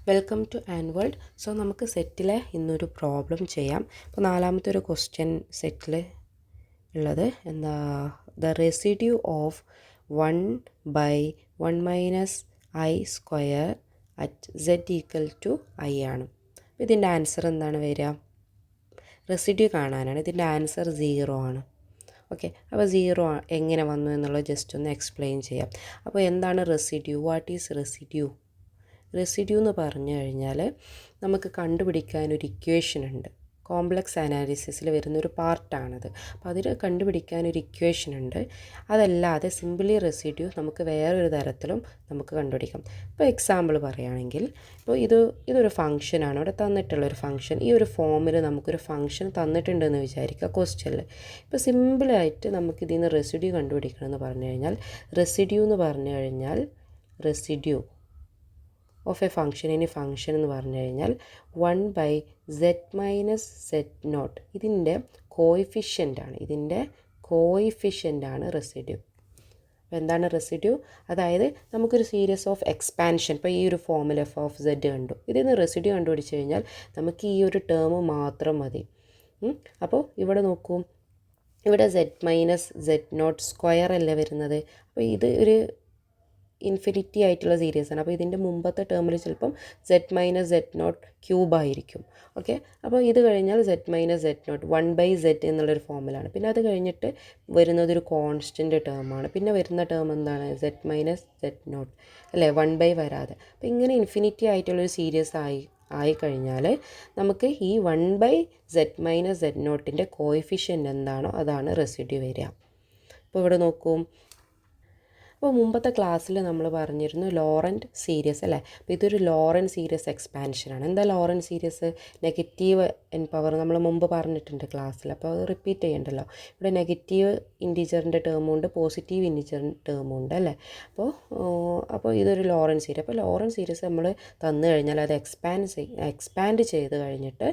Welcome to ആൻവേൾഡ്. So നമുക്ക് സെറ്റിലെ ഇന്നൊരു പ്രോബ്ലം ചെയ്യാം. അപ്പോൾ നാലാമത്തെ ഒരു ക്വസ്റ്റ്യൻ സെറ്റിൽ ഉള്ളത് എന്താ, the residue of 1/1 - i² at z equal to i ആണ്. ഇതിൻ്റെ ആൻസർ എന്താണ് വരിക? റെസിഡ്യൂ കാണാനാണ്. ഇതിൻ്റെ ആൻസർ 0 ആണ്. ഓക്കെ, അപ്പോൾ 0 എങ്ങനെ വന്നു എന്നുള്ളത് ജസ്റ്റ് ഒന്ന് എക്സ്പ്ലെയിൻ ചെയ്യാം. അപ്പോൾ എന്താണ് residue? What is residue? Residue എന്ന് പറഞ്ഞു കഴിഞ്ഞാൽ നമുക്ക് കണ്ടുപിടിക്കാനൊരു ഇക്വേഷൻ ഉണ്ട്. കോംപ്ലക്സ് അനാലിസിസിൽ വരുന്നൊരു പാർട്ടാണത്. അപ്പോൾ അതിൽ കണ്ടുപിടിക്കാനൊരു ഇക്വേഷൻ ഉണ്ട്. അതല്ലാതെ സിമ്പിളി റെസിഡ്യൂ നമുക്ക് വേറൊരു തരത്തിലും നമുക്ക് കണ്ടുപിടിക്കാം. ഇപ്പോൾ എക്സാമ്പിൾ പറയുകയാണെങ്കിൽ, ഇപ്പോൾ ഇതൊരു ഫംഗ്ഷനാണ്, ഇവിടെ തന്നിട്ടുള്ളൊരു ഫംഗ്ഷൻ. ഈ ഒരു ഫോമിൽ നമുക്കൊരു ഫംഗ്ഷൻ തന്നിട്ടുണ്ടെന്ന് വിചാരിക്കുക ക്വസ്റ്റ്യനിൽ. ഇപ്പോൾ സിമ്പിളായിട്ട് നമുക്കിതിൽ നിന്ന് റെസിഡ്യൂ കണ്ടുപിടിക്കണമെന്ന് പറഞ്ഞു കഴിഞ്ഞാൽ, റെസിഡ്യൂ എന്ന് പറഞ്ഞു കഴിഞ്ഞാൽ റെസിഡ്യൂ ഓഫ് എ ഫംഗ്ഷൻ, ഇനി ഫംഗ്ഷൻ എന്ന് പറഞ്ഞു കഴിഞ്ഞാൽ 1/z-z0 ഇതിൻ്റെ കോയിഫിഷ്യൻ്റാണ് റെസിഡ്യൂ. അപ്പോൾ എന്താണ് റെസിഡ്യൂ? അതായത് നമുക്കൊരു സീരീസ് ഓഫ് എക്സ്പാൻഷൻ, ഇപ്പോൾ ഈ ഒരു ഫോമിൽ f(z) കണ്ടു. ഇതിൽ നിന്ന് റെസിഡ്യൂ കണ്ടുപിടിച്ച് കഴിഞ്ഞാൽ നമുക്ക് ഈ ഒരു ടേം മാത്രം മതി. അപ്പോൾ ഇവിടെ നോക്കൂ, ഇവിടെ z-z0² അല്ലേ വരുന്നത്. അപ്പോൾ ഇത് ഒരു ഇൻഫിനിറ്റി ആയിട്ടുള്ള സീരീസ് ആണ്. അപ്പോൾ ഇതിൻ്റെ മുമ്പത്തെ ടേമിൽ ചിലപ്പം z-z0³ ആയിരിക്കും. ഓക്കെ, അപ്പോൾ ഇത് കഴിഞ്ഞാൽ z-z0 1/z എന്നുള്ളൊരു ഫോമിലാണ്. പിന്നെ അത് കഴിഞ്ഞിട്ട് വരുന്നതൊരു കോൺസ്റ്റൻ്റ് ടേമാണ്. പിന്നെ വരുന്ന ടേം എന്താണ്? z-z0 അല്ലേ, 1/, വരാതെ. അപ്പോൾ ഇങ്ങനെ ഇൻഫിനിറ്റി ആയിട്ടുള്ളൊരു സീരീസ് ആയിക്കഴിഞ്ഞാൽ നമുക്ക് ഈ 1/z-z0ൻ്റെ കോയിഫിഷ്യൻ്റ് എന്താണോ അതാണ് റെസിഡ്യൂ വരിക. അപ്പോൾ ഇവിടെ നോക്കൂ, അപ്പോൾ മുമ്പത്തെ ക്ലാസ്സിൽ നമ്മൾ പറഞ്ഞിരുന്നു ലോറൻറ്റ് സീരീസ് അല്ലേ. അപ്പോൾ ഇതൊരു ലോറൻറ്റ് സീരീസ് എക്സ്പാൻഷനാണ്. എന്താ Laurent series? Negative n power നമ്മൾ മുമ്പ് പറഞ്ഞിട്ടുണ്ട് ക്ലാസ്സിൽ, അപ്പോൾ അത് റിപ്പീറ്റ് ചെയ്യണ്ടല്ലോ. ഇവിടെ നെഗറ്റീവ് ഇൻറ്റിജറിൻ്റെ ടേമുണ്ട്, പോസിറ്റീവ് ഇൻറ്റിജറിൻ്റെ ടേമുണ്ട് അല്ലേ. അപ്പോൾ ഇതൊരു ലോറൻറ്റ് സീരീസ്. അപ്പോൾ ലോറൻറ്റ് സീരീസ് നമ്മൾ തന്നു കഴിഞ്ഞാൽ അത് എക്സ്പാൻഡ് ചെയ്ത് കഴിഞ്ഞിട്ട്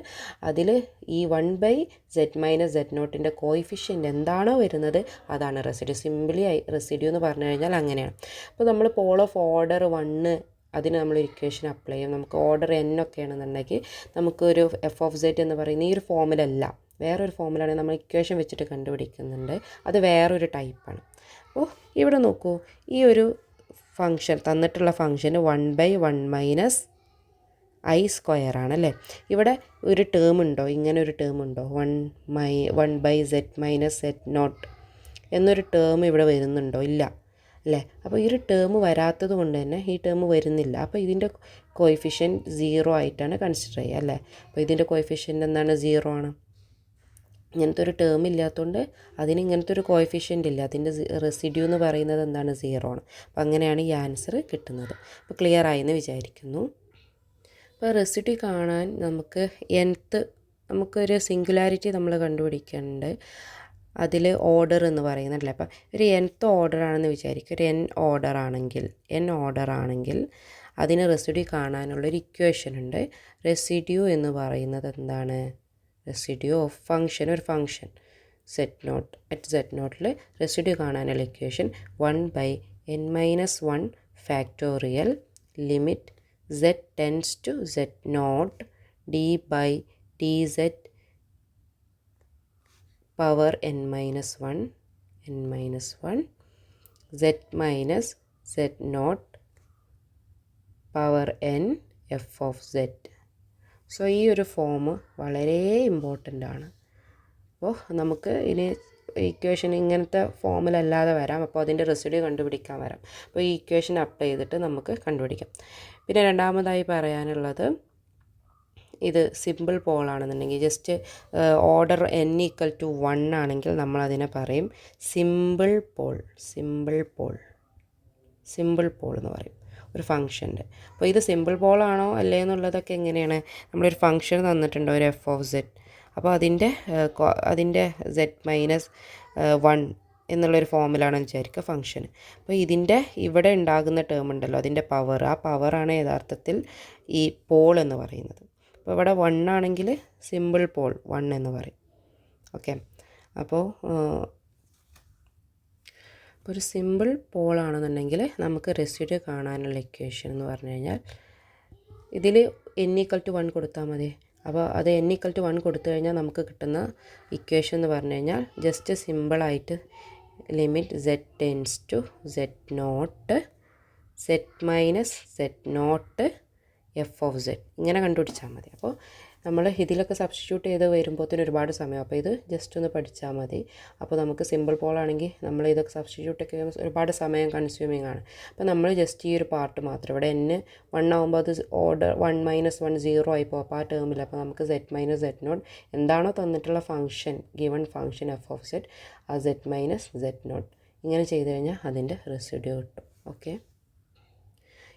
അതിൽ ഈ 1/z-z0ൻ്റെ കോയിഫിഷ്യൻ്റ് എന്താണോ വരുന്നത് അതാണ് റെസിഡ്യൂ. സിമ്പിളി റെസിഡ്യൂ എന്ന് പറഞ്ഞു കഴിഞ്ഞാൽ അങ്ങനെയാണ്. അപ്പോൾ നമ്മൾ പോൾ ഓഫ് ഓർഡർ 1 അതിന് നമ്മൾ ഇക്വേഷൻ അപ്ലൈ ചെയ്യും. നമുക്ക് ഓർഡർ n ഒക്കെ ആണെന്നുണ്ടെങ്കിൽ നമുക്കൊരു f(z) എന്ന് പറയുന്ന ഈ ഒരു ഫോമിലല്ല, വേറൊരു ഫോമിലാണ് നമ്മൾ ഇക്വേഷൻ വെച്ചിട്ട് കണ്ടുപിടിക്കുന്നുണ്ട്. അത് വേറൊരു ടൈപ്പാണ്. അപ്പോൾ ഇവിടെ നോക്കൂ, ഈ ഒരു ഫംഗ്ഷൻ തന്നിട്ടുള്ള ഫംഗ്ഷന് 1/1 - i² ആണല്ലേ. ഇവിടെ ഒരു ടേം ഉണ്ടോ? ഇങ്ങനെ ഒരു ടേം ഉണ്ടോ? 1/z-z0 എന്നൊരു ടേം ഇവിടെ വരുന്നുണ്ടോ? ഇല്ല അല്ലേ. അപ്പോൾ ഈ ഒരു ടേം വരാത്തത് കൊണ്ട് തന്നെ ഈ ടേം വരുന്നില്ല. അപ്പോൾ ഇതിൻ്റെ കോയിഫിഷ്യൻ്റ് 0 ആയിട്ടാണ് കൺസിഡർ ചെയ്യുക അല്ലേ. അപ്പോൾ ഇതിൻ്റെ കോയിഫിഷ്യൻ്റ് എന്താണ്? 0 ആണ്. ഇങ്ങനത്തെ ഒരു ടേം ഇല്ലാത്തതുകൊണ്ട് അതിന് ഇങ്ങനത്തെ ഒരു കോയിഫിഷ്യൻ്റ് ഇല്ല. അതിൻ്റെ റെസിഡ്യൂ എന്ന് പറയുന്നത് എന്താണ്? 0 ആണ്. അപ്പോൾ അങ്ങനെയാണ് ഈ ആൻസർ കിട്ടുന്നത്. അപ്പോൾ ക്ലിയർ ആയെന്ന് വിചാരിക്കുന്നു. അപ്പോൾ റെസിഡ്യൂ കാണാൻ നമുക്കൊരു സിംഗുലാരിറ്റി നമ്മൾ കണ്ടുപിടിക്കുന്നുണ്ട്. അതിൽ ഓർഡർ എന്ന് പറയുന്നതല്ലേ. അപ്പം ഒരു nth ഓർഡർ ആണെന്ന് വിചാരിക്കും. ഒരു n ഓർഡർ ആണെങ്കിൽ അതിന് റെസിഡ്യൂ കാണാനുള്ളൊരു ഇക്വേഷൻ ഉണ്ട്. റെസിഡ്യൂ എന്ന് പറയുന്നത് എന്താണ്? റെസിഡ്യൂ ഓഫ് ഫംഗ്ഷൻ, ഒരു ഫംഗ്ഷൻ z0 റെസിഡ്യൂ കാണാനുള്ള equation 1/n-1 limit z tends to z0 d/dz power n-1 z-z0 power n f(z). So ഈ ഒരു ഫോം വളരെ ഇമ്പോർട്ടൻ്റ് ആണ്. അപ്പോൾ നമുക്ക് ഇനി ഇക്വേഷൻ ഇങ്ങനത്തെ ഫോമിലല്ലാതെ വരാം. അപ്പോൾ അതിൻ്റെ റെസിഡ്യൂ കണ്ടുപിടിക്കാൻ വരാം. അപ്പോൾ ഈ ഇക്വേഷൻ അപ്ലൈ ചെയ്തിട്ട് നമുക്ക് കണ്ടുപിടിക്കാം. പിന്നെ രണ്ടാമതായി പറയാനുള്ളത്, ഇത് സിമ്പിൾ പോൾ ആണെന്നുണ്ടെങ്കിൽ ജസ്റ്റ് ഓർഡർ n=1 ആണെങ്കിൽ നമ്മളതിനെ പറയും സിമ്പിൾ പോൾ എന്ന് പറയും ഒരു ഫംഗ്ഷൻ്റെ. അപ്പോൾ ഇത് സിമ്പിൾ പോൾ ആണോ അല്ലേ എന്നുള്ളതൊക്കെ എങ്ങനെയാണ്? നമ്മളൊരു ഫംഗ്ഷൻ തന്നിട്ടുണ്ട്, ഒരു f(z). അപ്പോൾ അതിൻ്റെ z-1 എന്നുള്ളൊരു ഫോമിലാണെന്ന് വിചാരിക്കുക ഫംഗ്ഷൻ. അപ്പോൾ ഇതിൻ്റെ ഇവിടെ ഉണ്ടാകുന്ന ടേം ഉണ്ടല്ലോ, അതിൻ്റെ പവർ, ആ പവറാണ് യഥാർത്ഥത്തിൽ ഈ പോൾ എന്ന് പറയുന്നത്. അപ്പോൾ ഇവിടെ 1 ആണെങ്കിൽ സിമ്പിൾ പോൾ 1 എന്ന് പറയും. ഓക്കെ, അപ്പോൾ ഒരു സിമ്പിൾ പോൾ ആണെന്നുണ്ടെങ്കിൽ നമുക്ക് റെസിഡ്യൂ കാണാനുള്ള ഇക്വേഷൻ എന്ന് പറഞ്ഞു കഴിഞ്ഞാൽ ഇതിൽ n=1 കൊടുത്താൽ മതി. അപ്പോൾ അത് n=1 കൊടുത്തു കഴിഞ്ഞാൽ നമുക്ക് കിട്ടുന്ന ഇക്വേഷൻ എന്ന് പറഞ്ഞു കഴിഞ്ഞാൽ ജസ്റ്റ് സിമ്പിളായിട്ട് limit z tends to z0 z-z0 f(z) ഇങ്ങനെ കണ്ടുപിടിച്ചാൽ മതി. അപ്പോൾ നമ്മൾ ഇതിലൊക്കെ സബ്സ്റ്റിറ്റ്യൂട്ട് ചെയ്ത് വരുമ്പോഴത്തേന് ഒരുപാട് സമയം, അപ്പോൾ ഇത് ജസ്റ്റ് ഒന്ന് പഠിച്ചാൽ മതി. അപ്പോൾ നമുക്ക് സിമ്പിൾ പോളാണെങ്കിൽ നമ്മൾ ഇതൊക്കെ സബ്സ്റ്റിറ്റ്യൂട്ട് ഒക്കെ ചെയ്യുമ്പോൾ ഒരുപാട് സമയം കൺസ്യൂമിങ് ആണ്. അപ്പോൾ നമ്മൾ ജസ്റ്റ് ഈ ഒരു പാർട്ട് മാത്രം, ഇവിടെ n 1 ആകുമ്പോൾ അത് ഓർഡർ 1 - 1 0 ആയി പോകും. അപ്പോൾ ആ ടേമിൽ അപ്പോൾ നമുക്ക് z-z0 എന്താണോ തന്നിട്ടുള്ള ഫംഗ്ഷൻ, ഗിവൺ ഫംഗ്ഷൻ f(z), ആ z-z0 ഇങ്ങനെ ചെയ്ത് കഴിഞ്ഞാൽ അതിൻ്റെ റെസിഡ്യൂ കിട്ടും. ഓക്കെ,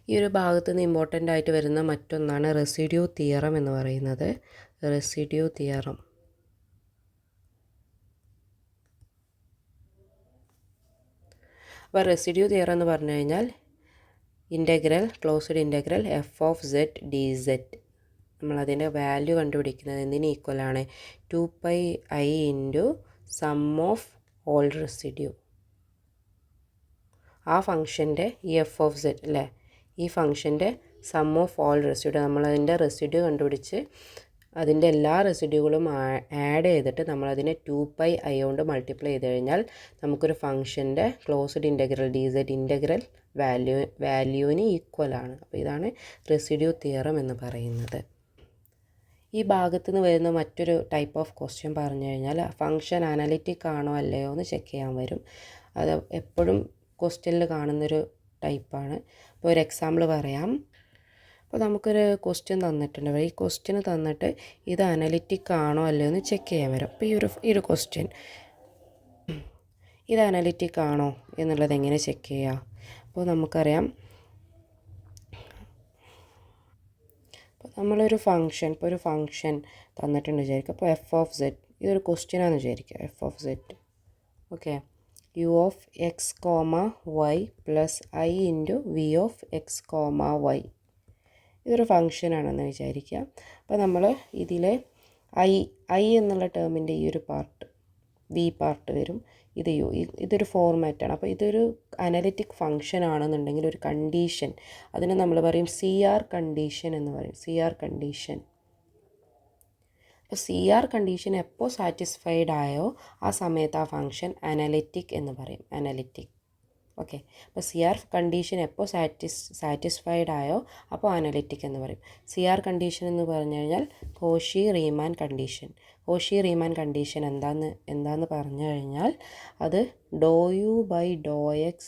ഈ ഒരു ഭാഗത്ത് നിന്ന് ഇമ്പോർട്ടൻ്റ് ആയിട്ട് വരുന്ന മറ്റൊന്നാണ് റെസിഡ്യൂ തിയറം എന്ന് പറയുന്നത്. റെസിഡ്യൂ തിയറം അപ്പോൾ റെസിഡ്യൂ തിയറം എന്ന് പറഞ്ഞു കഴിഞ്ഞാൽ integral closed integral f(z) dz, നമ്മളതിൻ്റെ വാല്യൂ കണ്ടുപിടിക്കുന്നത് എന്തിന് ഈക്വലാണ്? 2πi into sum of all residue. ആ ഫംഗ്ഷൻ്റെ ഈ f(z) അല്ലേ, ഈ ഫംഗ്ഷൻ്റെ സം ഓഫ് ഓൾ റെസിഡ്യൂ, നമ്മളതിൻ്റെ റെസിഡ്യൂ കണ്ടുപിടിച്ച് അതിൻ്റെ എല്ലാ റെസിഡ്യൂകളും ആഡ് ചെയ്തിട്ട് നമ്മളതിനെ 2πi കൊണ്ട് മൾട്ടിപ്ലൈ ചെയ്ത് കഴിഞ്ഞാൽ നമുക്കൊരു ഫംഗ്ഷൻ്റെ ക്ലോസ്ഡ് ഇൻ്റഗ്രൽ dz ഇൻ്റഗ്രൽ വാല്യൂവിന് ഈക്വലാണ്. അപ്പോൾ ഇതാണ് റെസിഡ്യൂ തിയറം എന്ന് പറയുന്നത്. ഈ ഭാഗത്ത് നിന്ന് വരുന്ന മറ്റൊരു ടൈപ്പ് ഓഫ് ക്വസ്റ്റ്യൻ പറഞ്ഞു കഴിഞ്ഞാൽ ഫംഗ്ഷൻ അനലിറ്റിക് ആണോ അല്ലയോ എന്ന് ചെക്ക് ചെയ്യാൻ വരും. അത് എപ്പോഴും ക്വസ്റ്റ്യനിൽ കാണുന്നൊരു ടൈപ്പാണ്. ഇപ്പോൾ ഒരു എക്സാമ്പിൾ പറയാം. അപ്പോൾ നമുക്കൊരു ക്വസ്റ്റ്യൻ തന്നിട്ടുണ്ട്. ഈ ക്വസ്റ്റ്യൻ തന്നിട്ട് ഇത് അനലിറ്റിക് ആണോ അല്ലയോ എന്ന് ചെക്ക് ചെയ്യാൻ വരും. അപ്പോൾ ഈ ഒരു ക്വസ്റ്റ്യൻ ഇത് അനലിറ്റിക് ആണോ എന്നുള്ളത് എങ്ങനെ ചെക്ക് ചെയ്യുക? അപ്പോൾ നമുക്കറിയാം, അപ്പോൾ നമ്മളൊരു ഫംഗ്ഷൻ, ഇപ്പോൾ ഒരു ഫംഗ്ഷൻ തന്നിട്ടുണ്ട് വിചാരിക്കുക. അപ്പോൾ f(z) ഇതൊരു ക്വസ്റ്റ്യനാണെന്ന് വിചാരിക്കുക. f(z) okay, u(x, y) plus i into v(x, y) ഇതൊരു ഫംഗ്ഷനാണെന്ന് വിചാരിക്കുക. അപ്പോൾ നമ്മൾ ഇതിലെ i എന്നുള്ള ടേമിൻ്റെ ഈ ഒരു പാർട്ട് v പാർട്ട് വരും, ഇത് u, ഇതൊരു ഫോർമാറ്റാണ്. അപ്പോൾ ഇതൊരു അനലിറ്റിക് ഫംഗ്ഷൻ ആണെന്നുണ്ടെങ്കിൽ ഒരു കണ്ടീഷൻ, അതിന് നമ്മൾ പറയും CR കണ്ടീഷൻ എന്ന് പറയും. CR condition. അപ്പോൾ CR കണ്ടീഷൻ എപ്പോൾ സാറ്റിസ്ഫൈഡ് ആയോ ആ സമയത്ത് ആ ഫംഗ്ഷൻ അനലിറ്റിക് എന്ന് പറയും. അനലിറ്റിക്. ഓക്കെ, അപ്പോൾ CR കണ്ടീഷൻ എപ്പോൾ സാറ്റിസ്ഫൈഡ് ആയോ അപ്പോൾ അനലിറ്റിക് എന്ന് പറയും. CR കണ്ടീഷൻ എന്ന് പറഞ്ഞു കഴിഞ്ഞാൽ കോഷി റീമാൻ കണ്ടീഷൻ. കോഷി റീമാൻ കണ്ടീഷൻ എന്താന്ന് പറഞ്ഞു കഴിഞ്ഞാൽ അത് ∂u/∂x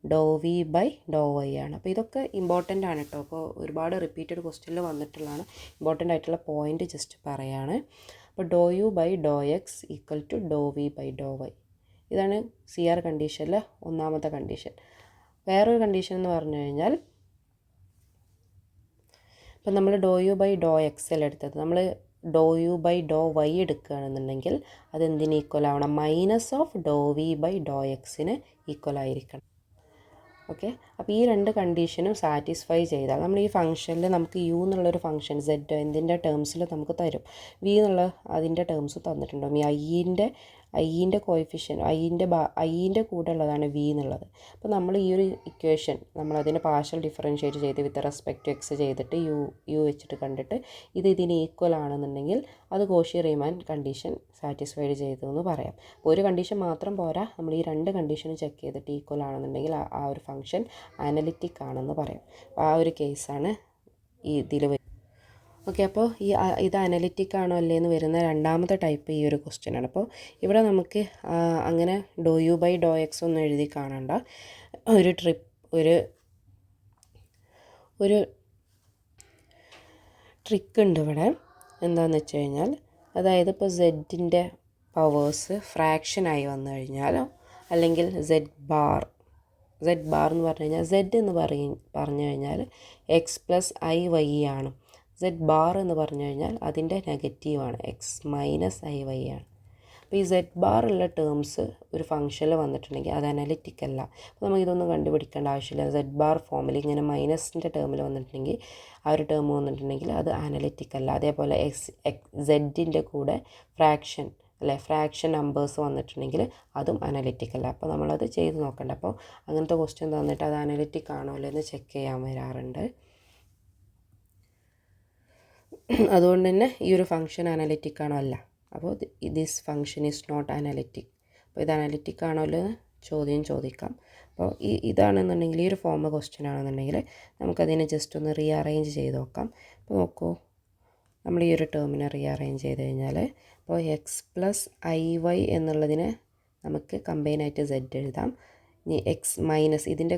=∂v/∂y ആണ്. അപ്പോൾ ഇതൊക്കെ ഇമ്പോർട്ടൻ്റ് ആണ് കേട്ടോ. അപ്പോൾ ഒരുപാട് റിപ്പീറ്റഡ് ക്വസ്റ്റ്യനിൽ വന്നിട്ടുള്ളതാണ്. ഇമ്പോർട്ടൻ്റ് ആയിട്ടുള്ള പോയിൻ്റ് ജസ്റ്റ് പറയാണ്. അപ്പോൾ ∂u/∂x =∂v/∂y ഇതാണ് CR കണ്ടീഷനിലെ ഒന്നാമത്തെ കണ്ടീഷൻ. വേറൊരു കണ്ടീഷൻ എന്ന് പറഞ്ഞു കഴിഞ്ഞാൽ, ഇപ്പം നമ്മൾ ∂u/∂x അല്ല എടുത്തത്, നമ്മൾ ∂u/∂y എടുക്കുകയാണെന്നുണ്ടെങ്കിൽ അതെന്തിന് ഈക്വൽ ആവണം? -(∂v/∂x) ഈക്വൽ ആയിരിക്കണം. ഓക്കെ, അപ്പോൾ ഈ രണ്ട് കണ്ടീഷനും സാറ്റിസ്ഫൈ ചെയ്താൽ നമ്മൾ ഈ ഫംഗ്ഷനിൽ നമുക്ക് u എന്നുള്ളൊരു ഫംഗ്ഷൻ z എന്തിൻ്റെ ടേംസിൽ നമുക്ക് തരും, v എന്നുള്ള അതിൻ്റെ ടേംസ് തന്നിട്ടുണ്ടോ? ഐൻ്റെ കോയിഫിഷ്യൻ ഐൻ്റെ കൂടെ ഉള്ളതാണ് v എന്നുള്ളത്. അപ്പോൾ നമ്മൾ ഈ ഒരു ഇക്വേഷൻ നമ്മളതിനെ പാർഷ്യൽ ഡിഫറൻഷ്യേറ്റ് ചെയ്ത് വിത്ത് റെസ്പെക്ട് ടു എക്സ് ചെയ്തിട്ട് യു വെച്ചിട്ട് കണ്ടിട്ട് ഇതിന് ഈക്വൽ ആണെന്നുണ്ടെങ്കിൽ അത് കോഷി റീമാൻ കണ്ടീഷൻ സാറ്റിസ്ഫൈഡ് ചെയ്തു എന്ന് പറയാം. അപ്പോൾ ഒരു കണ്ടീഷൻ മാത്രം പോരാ, നമ്മൾ ഈ രണ്ട് കണ്ടീഷനും ചെക്ക് ചെയ്തിട്ട് ഈക്വൽ ആണെന്നുണ്ടെങ്കിൽ ആ ഒരു ഫംഗ്ഷൻ അനലിറ്റിക് ആണെന്ന് പറയാം. അപ്പോൾ ആ ഒരു കേസാണ് ഇതിൽ വരുന്നത്. ഓക്കെ, അപ്പോൾ ഇത് അനലിറ്റിക് ആണോ അല്ലേ എന്ന് വരുന്ന രണ്ടാമത്തെ ടൈപ്പ് ഈ ഒരു ക്വസ്റ്റ്യൻ ആണ്. അപ്പോൾ ഇവിടെ നമുക്ക് അങ്ങനെ ∂u/∂x ഒന്നും എഴുതി കാണണ്ട. ഒരു ട്രിക്ക് ഉണ്ട് ഇവിടെ. എന്താണെന്ന് വെച്ച് കഴിഞ്ഞാൽ, അതായത് ഇപ്പോൾ സെഡിൻ്റെ പവേഴ്സ് ഫ്രാക്ഷനായി വന്നു കഴിഞ്ഞാലോ അല്ലെങ്കിൽ z ബാർ എന്ന് പറഞ്ഞു കഴിഞ്ഞാൽ z എന്ന് പറഞ്ഞു കഴിഞ്ഞാൽ x+i(y) ആണ്. z ബാർ എന്ന് പറഞ്ഞു കഴിഞ്ഞാൽ അതിൻ്റെ നെഗറ്റീവാണ്, x-i(y) ആണ്. അപ്പോൾ ഈ z ബാർ ഉള്ള ടേംസ് ഒരു ഫംഗ്ഷനിൽ വന്നിട്ടുണ്ടെങ്കിൽ അത് അനലിറ്റിക് അല്ല. അപ്പോൾ നമുക്ക് ഇതൊന്നും കണ്ടുപിടിക്കേണ്ട ആവശ്യമില്ല. z ബാർ ഫോമിൽ ഇങ്ങനെ മൈനസിൻ്റെ ടേമിൽ വന്നിട്ടുണ്ടെങ്കിൽ ആ ഒരു ടേം വന്നിട്ടുണ്ടെങ്കിൽ അത് അനലിറ്റിക് അല്ല. അതേപോലെ zൻ്റെ കൂടെ ഫ്രാക്ഷൻ നമ്പേഴ്സ് വന്നിട്ടുണ്ടെങ്കിൽ അതും അനലിറ്റിക് അല്ല. അപ്പോൾ നമ്മളത് ചെയ്ത് നോക്കണ്ട. അപ്പോൾ അങ്ങനത്തെ ക്വസ്റ്റ്യൻ തന്നിട്ട് അത് അനലിറ്റിക് ആണോ അല്ലേ എന്ന് ചെക്ക് ചെയ്യാൻ വരാറുണ്ട്. അതുകൊണ്ട് തന്നെ ഈ ഒരു ഫംഗ്ഷൻ അനലിറ്റിക് ആണോ? അല്ല. അപ്പോൾ this function is not analytic. അപ്പോൾ ഇത് അനലിറ്റിക് ആണോ എന്ന് ചോദ്യം ചോദിക്കാം. അപ്പോൾ ഇതാണെന്നുണ്ടെങ്കിൽ ഈ ഒരു ഫോം ക്വസ്റ്റ്യൻ ആണെന്നുണ്ടെങ്കിൽ നമുക്കതിനെ ജസ്റ്റ് ഒന്ന് റീഅറേഞ്ച് ചെയ്ത് നോക്കാം. അപ്പോൾ നോക്കൂ, നമ്മൾ ഈ ഒരു ടേമിനെ റീഅറേഞ്ച് ചെയ്ത് കഴിഞ്ഞാൽ അപ്പോൾ എക്സ് പ്ലസ് ഐ വൈ എന്നുള്ളതിനെ നമുക്ക് കമ്പൈനായിട്ട് സെഡ് എഴുതാം. ഇനി എക്സ് മൈനസ് ഇതിൻ്റെ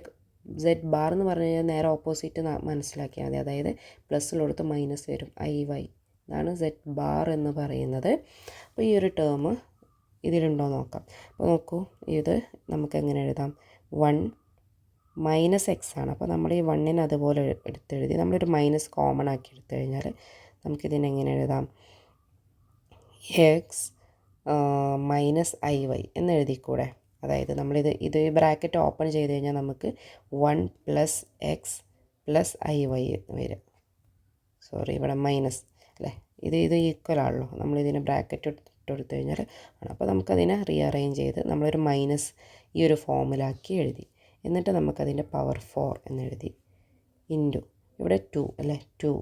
സെഡ് ബാർ എന്ന് പറഞ്ഞു കഴിഞ്ഞാൽ നേരെ ഓപ്പോസിറ്റ് മനസ്സിലാക്കിയാൽ മതി. അതായത് പ്ലസ്സിലോടത്ത് മൈനസ് വരും, ഐ വൈ. ഇതാണ് സെഡ് ബാർ എന്ന് പറയുന്നത്. അപ്പോൾ ഈ ഒരു ടേം ഇതിലുണ്ടോ നോക്കാം. അപ്പോൾ നോക്കൂ, ഇത് നമുക്ക് എങ്ങനെ എഴുതാം? 1 മൈനസ് എക്സ് ആണ്. അപ്പോൾ നമ്മൾ ഈ 1നെ അതുപോലെ എടുത്തെഴുതി നമ്മളൊരു മൈനസ് കോമൺ ആക്കി എടുത്തു കഴിഞ്ഞാൽ നമുക്കിതിനെങ്ങനെ എഴുതാം? എക്സ് മൈനസ് ഐ വൈ എന്ന് എഴുതിക്കൂടെ? അതായത് ഇത് ബ്രാക്കറ്റ് ഓപ്പൺ ചെയ്ത് കഴിഞ്ഞാൽ നമുക്ക് 1 plus x plus i y എന്ന് വരും. സോറി, ഇവിടെ മൈനസ് അല്ലേ? ഇത് ഈക്വൽ ആണല്ലോ. നമ്മളിതിനെ ബ്രാക്കറ്റ് ഇട്ടെടുത്ത് കഴിഞ്ഞാൽ ആണ്. അപ്പോൾ നമുക്കതിനെ റീഅറേഞ്ച് ചെയ്ത് നമ്മളൊരു മൈനസ് ഈ ഒരു ഫോമിലാക്കി എഴുതി. എന്നിട്ട് നമുക്കതിൻ്റെ പവർ 4 എന്നെഴുതി. ഇൻറ്റു ഇവിടെ 2 അല്ലേ? 2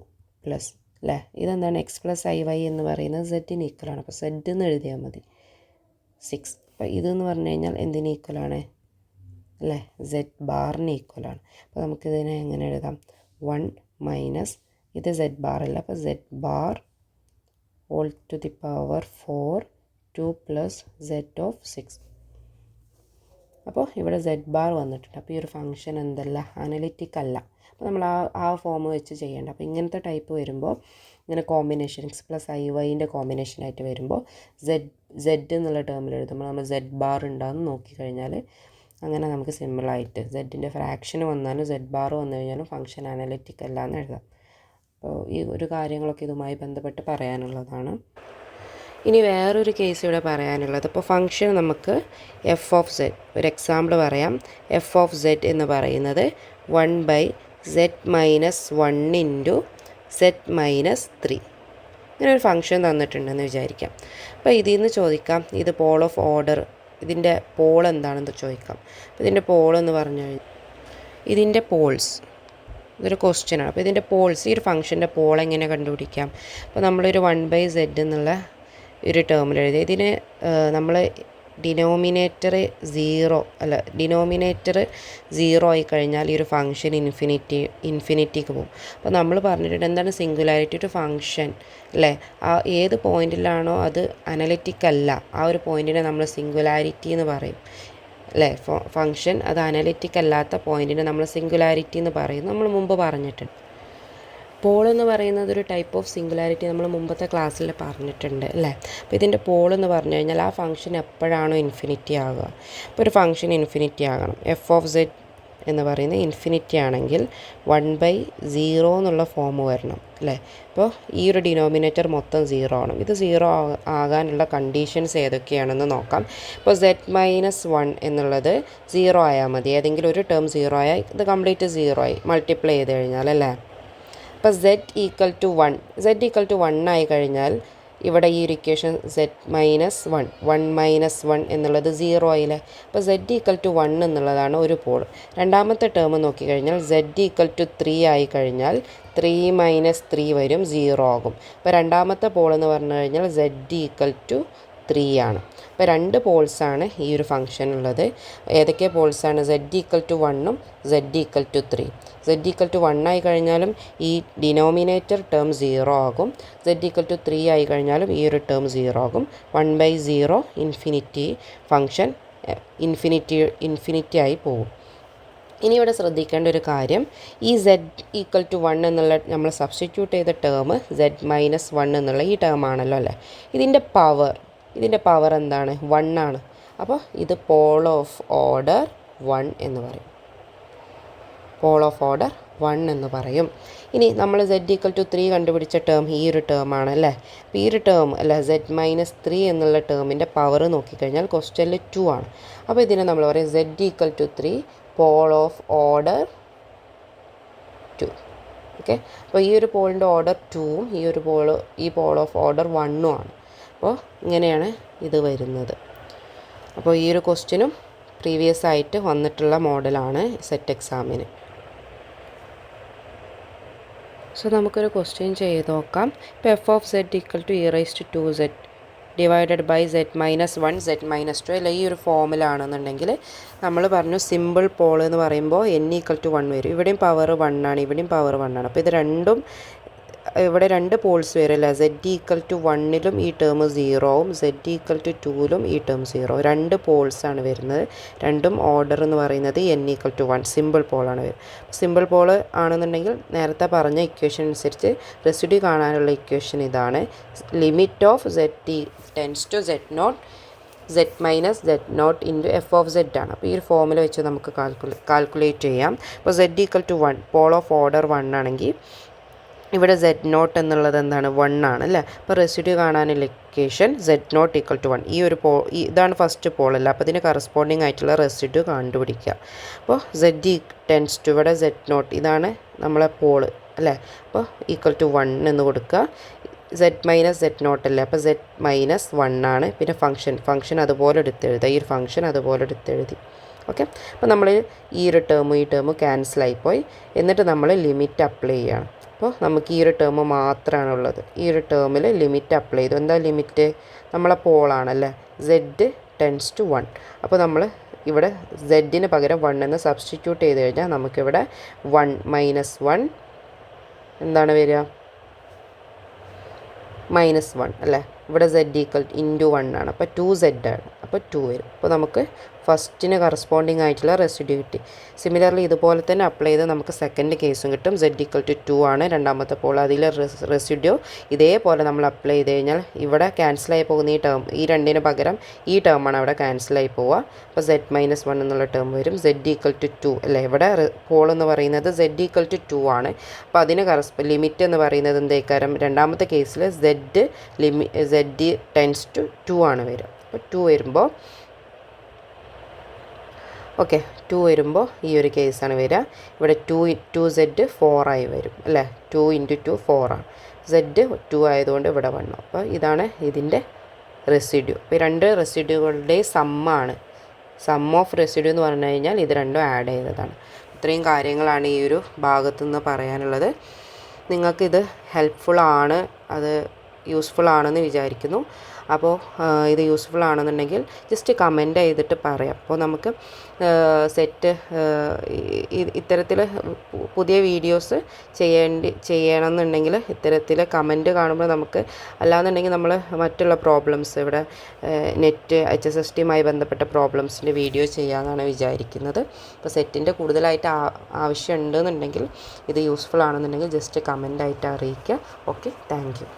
പ്ലസ് അല്ലേ? ഇതെന്താണ്? എക്സ് പ്ലസ് ഐ വൈ എന്ന് പറയുന്നത് സെഡിന് ഈക്വലാണ്. അപ്പോൾ സെഡ് എന്ന് എഴുതിയാൽ മതി. 6. അപ്പോൾ ഇതെന്ന് പറഞ്ഞു കഴിഞ്ഞാൽ എന്തിന് ഈക്വലാണ്? അല്ലേ? സെഡ് ബാറിന് ഈക്വലാണ്. അപ്പോൾ നമുക്കിതിനെ എങ്ങനെ എഴുതാം? 1 മൈനസ് ഇത് സെഡ് ബാർ അല്ല, അപ്പോൾ z bar whole to the power 4 2 plus z of 6. അപ്പോൾ ഇവിടെ സെഡ് ബാർ വന്നിട്ടുണ്ട്. അപ്പോൾ ഈ ഒരു ഫംഗ്ഷൻ എന്തല്ല? അനലിറ്റിക് അല്ല. അപ്പോൾ നമ്മൾ ആ ഫോം വെച്ച് ചെയ്യേണ്ട. അപ്പോൾ ടൈപ്പ് വരുമ്പോൾ ഇങ്ങനെ കോമ്പിനേഷൻ എക്സ് പ്ലസ് ഐ വൈൻ്റെ കോമ്പിനേഷനായിട്ട് വരുമ്പോൾ സെഡ് എന്നുള്ള ടേമിൽ എഴുതുമ്പോൾ നമ്മൾ സെഡ് ബാർ ഉണ്ടാകുന്ന നോക്കിക്കഴിഞ്ഞാൽ അങ്ങനെ നമുക്ക് സിമ്പിളായിട്ട് സെഡിൻ്റെ ഫ്രാക്ഷൻ വന്നാലും സെഡ് ബാർ വന്നു കഴിഞ്ഞാലും ഫംഗ്ഷൻ അനലിറ്റിക് അല്ല എന്ന് എഴുതാം. അപ്പോൾ ഈ ഒരു കാര്യങ്ങളൊക്കെ ഇതുമായി ബന്ധപ്പെട്ട് പറയാനുള്ളതാണ്. ഇനി വേറൊരു കേസ് ഇവിടെ പറയാനുള്ളത്, ഇപ്പോൾ ഫംഗ്ഷൻ നമുക്ക് എഫ് ഓഫ് സെഡ്, ഒരു എക്സാമ്പിൾ പറയാം. എഫ് ഓഫ് സെഡ് എന്ന് പറയുന്നത് 1/z-1 ഇൻറ്റു z-3 ഇങ്ങനെ ഒരു ഫംഗ്ഷൻ തന്നിട്ടുണ്ടെന്ന് വിചാരിക്കാം. അപ്പോൾ ഇതിൽ നിന്ന് ചോദിക്കാം, ഇത് പോൾ ഓഫ് ഓർഡർ, ഇതിൻ്റെ പോൾ എന്താണെന്ന് ചോദിക്കാം. അപ്പോൾ ഇതിൻ്റെ പോൾ എന്ന് പറഞ്ഞു കഴിഞ്ഞാൽ ഇതിൻ്റെ പോൾസ്, ഇതൊരു ക്വസ്റ്റ്യനാണ്. അപ്പോൾ ഇതിൻ്റെ പോൾസ്, ഈ ഒരു ഫംഗ്ഷൻ്റെ പോൾ എങ്ങനെ കണ്ടുപിടിക്കാം? അപ്പോൾ നമ്മളൊരു 1/z എന്നുള്ള ഒരു ടേമിൽ എഴുതി. ഇതിന് നമ്മൾ ഡിനോമിനേറ്റർ 0 ആയി കഴിഞ്ഞാൽ ഈ ഒരു ഫംഗ്ഷൻ ഇൻഫിനിറ്റിക്ക് പോകും. അപ്പോൾ നമ്മൾ പറഞ്ഞിട്ടുണ്ട് എന്താണ് സിംഗുലാരിറ്റി ഒരു ഫംഗ്ഷൻ അല്ലേ? ആ ഏത് പോയിന്റിലാണോ അത് അനലിറ്റിക് അല്ല, ആ ഒരു പോയിന്റിനെ നമ്മൾ സിംഗുലാരിറ്റി എന്ന് പറയും അല്ലേ? ഫംഗ്ഷൻ അത് അനലിറ്റിക് അല്ലാത്ത പോയിന്റിനെ നമ്മൾ സിംഗുലാരിറ്റി എന്ന് പറയും. നമ്മൾ മുമ്പ് പറഞ്ഞിട്ടുണ്ട്. പോൾ എന്ന് പറയുന്നത് ഒരു ടൈപ്പ് ഓഫ് സിംഗുലാരിറ്റി നമ്മൾ മുമ്പത്തെ ക്ലാസ്സിൽ പറഞ്ഞിട്ടുണ്ട് അല്ലേ? അപ്പോൾ ഇതിൻ്റെ പോൾ എന്ന് പറഞ്ഞു കഴിഞ്ഞാൽ ആ ഫംഗ്ഷൻ എപ്പോഴാണോ ഇൻഫിനിറ്റി ആകുക. ഇപ്പോൾ ഒരു ഫംഗ്ഷൻ ഇൻഫിനിറ്റി ആകണം. എഫ് ഓഫ് സെഡ് എന്ന് പറയുന്നത് ഇൻഫിനിറ്റി ആണെങ്കിൽ 1/0 എന്നുള്ള ഫോം വരണം അല്ലേ? അപ്പോൾ ഈ ഒരു ഡിനോമിനേറ്റർ മൊത്തം 0 ആവണം. ഇത് 0 ആകാനുള്ള കണ്ടീഷൻസ് ഏതൊക്കെയാണെന്ന് നോക്കാം. ഇപ്പോൾ z-1 എന്നുള്ളത് 0 ആയാൽ മതി. ഏതെങ്കിലും ഒരു ടേം 0 ആയാൽ ഇത് കംപ്ലീറ്റ് 0 ആയി മൾട്ടിപ്ലൈ ചെയ്ത് കഴിഞ്ഞാൽ അല്ലേ? അപ്പോൾ z = 1 ആയി കഴിഞ്ഞാൽ ഇവിടെ ഈ ഒരു ഇക്വേഷൻ z-1 എന്നുള്ളത് 0 ആയില്ലേ? അപ്പോൾ z = 1 എന്നുള്ളതാണ് ഒരു പോൾ. രണ്ടാമത്തെ ടേം നോക്കിക്കഴിഞ്ഞാൽ z = 3 ആയി കഴിഞ്ഞാൽ 3 - 3 വരും, 0 ആകും. അപ്പോൾ രണ്ടാമത്തെ പോൾ എന്ന് പറഞ്ഞു കഴിഞ്ഞാൽ z = 3 ആണ്. അപ്പോൾ 2 പോൾസാണ് ഈ ഒരു ഫംഗ്ഷൻ ഉള്ളത്. ഏതൊക്കെ പോൾസാണ്? z = 1ഉം z = 3. z = 1 ആയി കഴിഞ്ഞാലും ഈ ഡിനോമിനേറ്റർ ടേം 0 ആകും. z = 3 ആയി കഴിഞ്ഞാലും ഈ ഒരു ടേം 0 ആകും. 1/0 ഇൻഫിനിറ്റി ഫംഗ്ഷൻ ഇൻഫിനിറ്റി ആയി പോകും. ഇനി ഇവിടെ ശ്രദ്ധിക്കേണ്ട ഒരു കാര്യം, ഈ z = 1 എന്നുള്ള നമ്മൾ സബ്സ്റ്റിറ്റ്യൂട്ട് ചെയ്ത ടേം z-1 എന്നുള്ള ഈ ടേം ആണല്ലോ അല്ലേ? ഇതിൻ്റെ പവർ എന്താണ്? 1 ആണ്. അപ്പോൾ ഇത് പോൾ ഓഫ് ഓർഡർ 1 എന്ന് പറയും. പോൾ ഓഫ് ഓർഡർ 1 എന്ന് പറയും. ഇനി നമ്മൾ z = 3 കണ്ടുപിടിച്ച ടേം ഈ ഒരു ടേം ആണ് അല്ലേ? അപ്പോൾ ഈ ഒരു ടേം അല്ല z-3 എന്നുള്ള ടേമിൻ്റെ പവർ നോക്കിക്കഴിഞ്ഞാൽ ക്വസ്റ്റ്യനിൽ 2 ആണ്. അപ്പോൾ ഇതിനെ നമ്മൾ പറയും z = 3 pole of order 2. Okay, അപ്പോൾ ഈ ഒരു പോളിൻ്റെ ഓർഡർ 2ഉം ഈ പോൾ ഓഫ് ഓർഡർ 1ഉം ആണ്. അപ്പോൾ ഇങ്ങനെയാണ് ഇത് വരുന്നത്. അപ്പോൾ ഈ ഒരു ക്വസ്റ്റ്യനും പ്രീവിയസ് ആയിട്ട് വന്നിട്ടുള്ള മോഡലാണ് സെറ്റ് എക്സാമിന്. സോ നമുക്കൊരു ക്വസ്റ്റ്യൻ ചെയ്ത് നോക്കാം. ഇപ്പോൾ F of Z equal to e⁻²z divided by z-1 z-2 അല്ല ഈ ഒരു ഫോമിലാണെന്നുണ്ടെങ്കിൽ നമ്മൾ പറഞ്ഞു സിമ്പിൾ പോൾ എന്ന് പറയുമ്പോൾ n=1 വരും. ഇവിടെയും പവർ 1 ആണ്, ഇവിടെയും പവർ 1 ആണ്. അപ്പോൾ ഇത് രണ്ടും ഇവിടെ രണ്ട് പോൾസ് വരില്ല. z=1ലും ഈ ടേം 0വും z=2ലും ഈ ടേം 0. രണ്ട് പോൾസാണ് വരുന്നത്. രണ്ടും ഓർഡർ എന്ന് പറയുന്നത് n=1 സിമ്പിൾ പോളാണ് വരുന്നത്. സിമ്പിൾ പോൾ ആണെന്നുണ്ടെങ്കിൽ നേരത്തെ പറഞ്ഞ ഇക്വേഷൻ അനുസരിച്ച് റെസിഡ്യൂ കാണാനുള്ള ഇക്വേഷൻ ഇതാണ്. Limit of z → z0 z - z0 into F of z ആണ്. അപ്പോൾ ഈ ഒരു ഫോമിൽ വെച്ച് നമുക്ക് കാൽക്കുലേറ്റ് ചെയ്യാം. അപ്പോൾ z=1 പോൾ ഓഫ് ഓർഡർ 1 ആണെങ്കിൽ ഇവിടെ z0 എന്നുള്ളത് എന്താണ് 1 ആണ് അല്ലേ. അപ്പോൾ റെസിഡ്യൂ കാണാനുള്ള ഇക്വേഷൻ z0=1. ഈ ഒരു ഇതാണ് ഫസ്റ്റ് പോൾ അല്ല. അപ്പോൾ ഇതിന് കറസ്പോണ്ടിങ് ആയിട്ടുള്ള റെസിഡ്യൂ കണ്ടുപിടിക്കുക. അപ്പോൾ z ഇവിടെ z0 ഇതാണ് നമ്മളെ പോൾ അല്ലേ. അപ്പോൾ =1 എന്ന് കൊടുക്കുക. z - z0 അല്ലേ. അപ്പോൾ z - 1 ആണ്. പിന്നെ ഫംഗ്ഷൻ അതുപോലെ എടുത്തെഴുതുക. ഈ ഒരു ഫംഗ്ഷൻ അതുപോലെ എടുത്തെഴുതി. ഓക്കെ. അപ്പോൾ നമ്മൾ ഈ ഒരു ടേമും ക്യാൻസലായിപ്പോയി. എന്നിട്ട് നമ്മൾ ലിമിറ്റ് അപ്ലൈ ചെയ്യുകയാണ്. അപ്പോൾ നമുക്ക് ഈ ഒരു ടേം മാത്രമാണ് ഉള്ളത്. ഈ ഒരു ടേമിൽ ലിമിറ്റ് അപ്ലൈ ചെയ്തു. എന്താ ലിമിറ്റ്? നമ്മളെ പോളാണല്ലേ. z → 1. അപ്പോൾ നമ്മൾ ഇവിടെ z പകരം 1 എന്ന് സബ്സ്റ്റിറ്റ്യൂട്ട് ചെയ്ത് കഴിഞ്ഞാൽ നമുക്കിവിടെ 1 - 1 എന്താണ് വരിക? -1 അല്ലേ. ഇവിടെ z=1 ആണ്. അപ്പോൾ 2z ആണ്. അപ്പോൾ 2 വരും. അപ്പോൾ നമുക്ക് ഫസ്റ്റിന് കറസ്പോണ്ടിങ് ആയിട്ടുള്ള റെസിഡ്യൂ കിട്ടി. സിമിലർലി ഇതുപോലെ തന്നെ അപ്ലൈ ചെയ്ത് നമുക്ക് സെക്കൻഡ് കേസും കിട്ടും. z=2 ആണ് രണ്ടാമത്തെ പോൾ. അതിലെ റെസിഡ്യൂ ഇതേപോലെ നമ്മൾ അപ്ലൈ ചെയ്ത് കഴിഞ്ഞാൽ ഇവിടെ ക്യാൻസലായി പോകുന്ന ഈ ടേം, ഈ രണ്ടിന് പകരം ഈ ടേമാണ് അവിടെ ക്യാൻസലായി പോവുക. അപ്പോൾ z - 1 എന്നുള്ള ടേം വരും. z=2 അല്ലേ. ഇവിടെ പോൾ എന്ന് പറയുന്നത് z=2 ആണ്. അപ്പോൾ അതിന് ലിമിറ്റ് എന്ന് പറയുന്നത് എന്തേക്കാരം? രണ്ടാമത്തെ കേസിൽ z → 2 ആണ് വരിക. അപ്പോൾ 2 വരുമ്പോൾ ഓക്കെ 2 വരുമ്പോൾ ഈ ഒരു കേസാണ് വരിക. ഇവിടെ 2z 4 ആയി വരും അല്ലേ. 2 × 2 4 ആണ്. z 2 ആയതുകൊണ്ട് ഇവിടെ 1. അപ്പോൾ ഇതാണ് ഇതിൻ്റെ റെസിഡ്യൂ. ഇപ്പോൾ രണ്ട് റെസിഡ്യൂകളുടെ സമ്മാണ്. സം ഓഫ് റെസിഡ്യൂ എന്ന് പറഞ്ഞു കഴിഞ്ഞാൽ ഇത് രണ്ടും ആഡ് ചെയ്തതാണ്. ഇത്രയും കാര്യങ്ങളാണ് ഈ ഒരു ഭാഗത്തു നിന്ന് പറയാനുള്ളത്. നിങ്ങൾക്കിത് ഹെൽപ്ഫുൾ ആണ്, അത് യൂസ്ഫുൾ ആണെന്ന് വിചാരിക്കുന്നു. അപ്പോൾ ഇത് യൂസ്ഫുൾ ആണെന്നുണ്ടെങ്കിൽ ജസ്റ്റ് കമൻറ്റ് ചെയ്തിട്ട് പറയാം. അപ്പോൾ നമുക്ക് ഇത്തരത്തിൽ പുതിയ വീഡിയോസ് ചെയ്യണമെന്നുണ്ടെങ്കിൽ ഇത്തരത്തിൽ കമൻറ്റ് കാണുമ്പോൾ നമുക്ക്, അല്ലാന്നുണ്ടെങ്കിൽ നമ്മൾ മറ്റുള്ള പ്രോബ്ലംസ് ഇവിടെ നെറ്റ് HSSTയുമായി ബന്ധപ്പെട്ട പ്രോബ്ലംസിൻ്റെ വീഡിയോ ചെയ്യാമെന്നാണ് വിചാരിക്കുന്നത്. അപ്പോൾ സെറ്റിൻ്റെ കൂടുതലായിട്ട് ആവശ്യമുണ്ടെന്നുണ്ടെങ്കിൽ ഇത് യൂസ്ഫുൾ ആണെന്നുണ്ടെങ്കിൽ ജസ്റ്റ് കമൻ്റായിട്ട് അറിയിക്കുക. Okay, thank you.